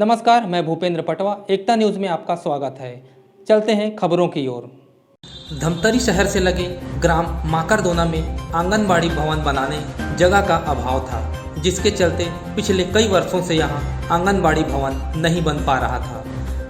नमस्कार, मैं भूपेंद्र पटवा, एकता न्यूज़ में आपका स्वागत है। चलते हैं खबरों की ओर। धमतरी शहर से लगे ग्राम माकरदोना में आंगनबाड़ी भवन बनाने जगह का अभाव था, जिसके चलते पिछले कई वर्षों से यहां आंगनबाड़ी भवन नहीं बन पा रहा था।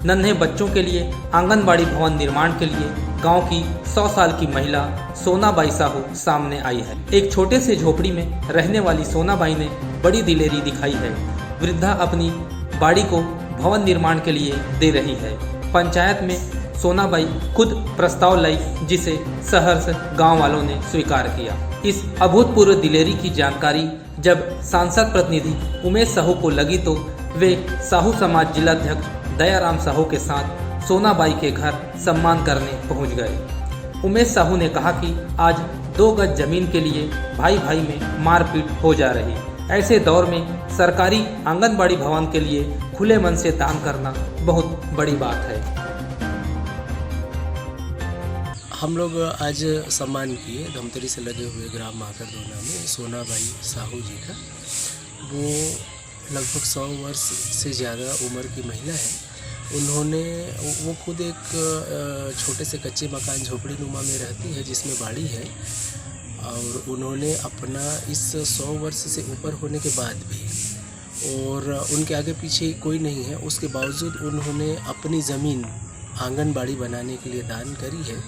नन्हे बच्चों के लिए आंगनबाड़ी भवन निर्माण के लिए गांव की 100 साल की महिला सोनाबाई साहू सामने आई है। एक छोटे से झोपड़ी में रहने वाली सोनाबाई ने बड़ी दिलेरी दिखाई है। वृद्धा अपनी बाड़ी को भवन निर्माण के लिए दे रही है। पंचायत में सोनाबाई खुद प्रस्ताव लाई, जिसे सहर्ष गांव वालों ने स्वीकार किया। इस अभूतपूर्व दिलेरी की जानकारी जब सांसद प्रतिनिधि उमेश साहू को लगी तो वे साहू समाज जिलाध्यक्ष दयाराम साहू के साथ सोनाबाई के घर सम्मान करने पहुंच गए। उमेश साहू ने कहा कि आज 2 गज जमीन के लिए भाई भाई में मारपीट हो जा रही। ऐसे दौर में सरकारी आंगनबाड़ी भवन के लिए खुले मन से दान करना बहुत बड़ी बात है। हम लोग आज सम्मान किए धमतरी से लगे हुए ग्राम माकरदोना में सोनाबाई साहू जी का। वो लगभग 100 वर्ष से ज़्यादा उम्र की महिला है। वो खुद एक छोटे से कच्चे मकान झोपड़ी नुमा में रहती है, जिसमें बाड़ी है। और उन्होंने अपना इस 100 वर्ष से ऊपर होने के बाद भी, और उनके आगे पीछे कोई नहीं है, उसके बावजूद उन्होंने अपनी ज़मीन आंगनबाड़ी बनाने के लिए दान करी है,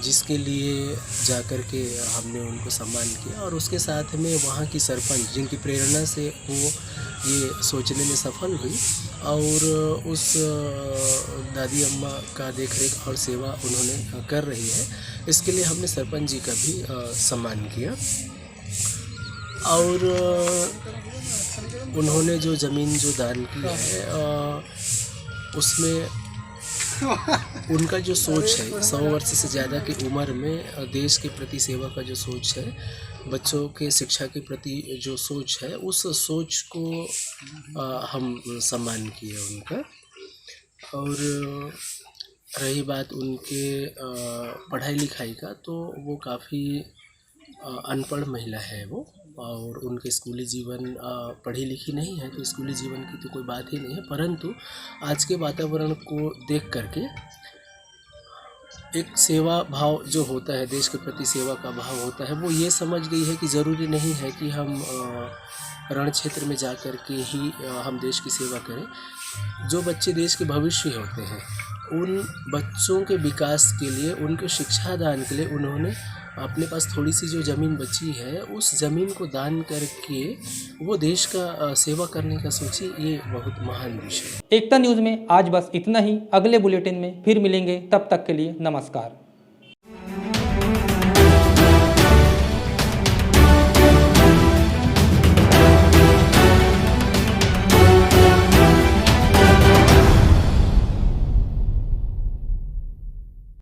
जिसके लिए जाकर के हमने उनको सम्मान किया। और उसके साथ में वहाँ की सरपंच, जिनकी प्रेरणा से वो ये सोचने में सफल हुई, और उस दादी अम्मा का देखरेख और सेवा उन्होंने कर रही है, इसके लिए हमने सरपंच जी का भी सम्मान किया। और उन्होंने जो ज़मीन जो दान की है, उसमें उनका जो सोच है, 100 वर्ष से ज़्यादा की उम्र में देश के प्रति सेवा का जो सोच है, बच्चों के शिक्षा के प्रति जो सोच है, उस सोच को हम सम्मान किए उनका। और रही बात उनके पढ़ाई लिखाई का, तो वो काफ़ी अनपढ़ महिला है वो, और उनके स्कूली जीवन पढ़ी लिखी नहीं है, तो स्कूली जीवन की तो कोई बात ही नहीं है। परंतु आज के वातावरण को देख करके एक सेवा भाव जो होता है, देश के प्रति सेवा का भाव होता है, वो ये समझ गई है कि ज़रूरी नहीं है कि हम रण क्षेत्र में जा कर के ही हम देश की सेवा करें। जो बच्चे देश के भविष्य होते हैं, उन बच्चों के विकास के लिए, उनके शिक्षा दान के लिए उन्होंने अपने पास थोड़ी सी जो ज़मीन बची है, उस ज़मीन को दान करके वो देश का सेवा करने का सोची। ये बहुत महान विषय है। एकता न्यूज़ में आज बस इतना ही। अगले बुलेटिन में फिर मिलेंगे, तब तक के लिए नमस्कार।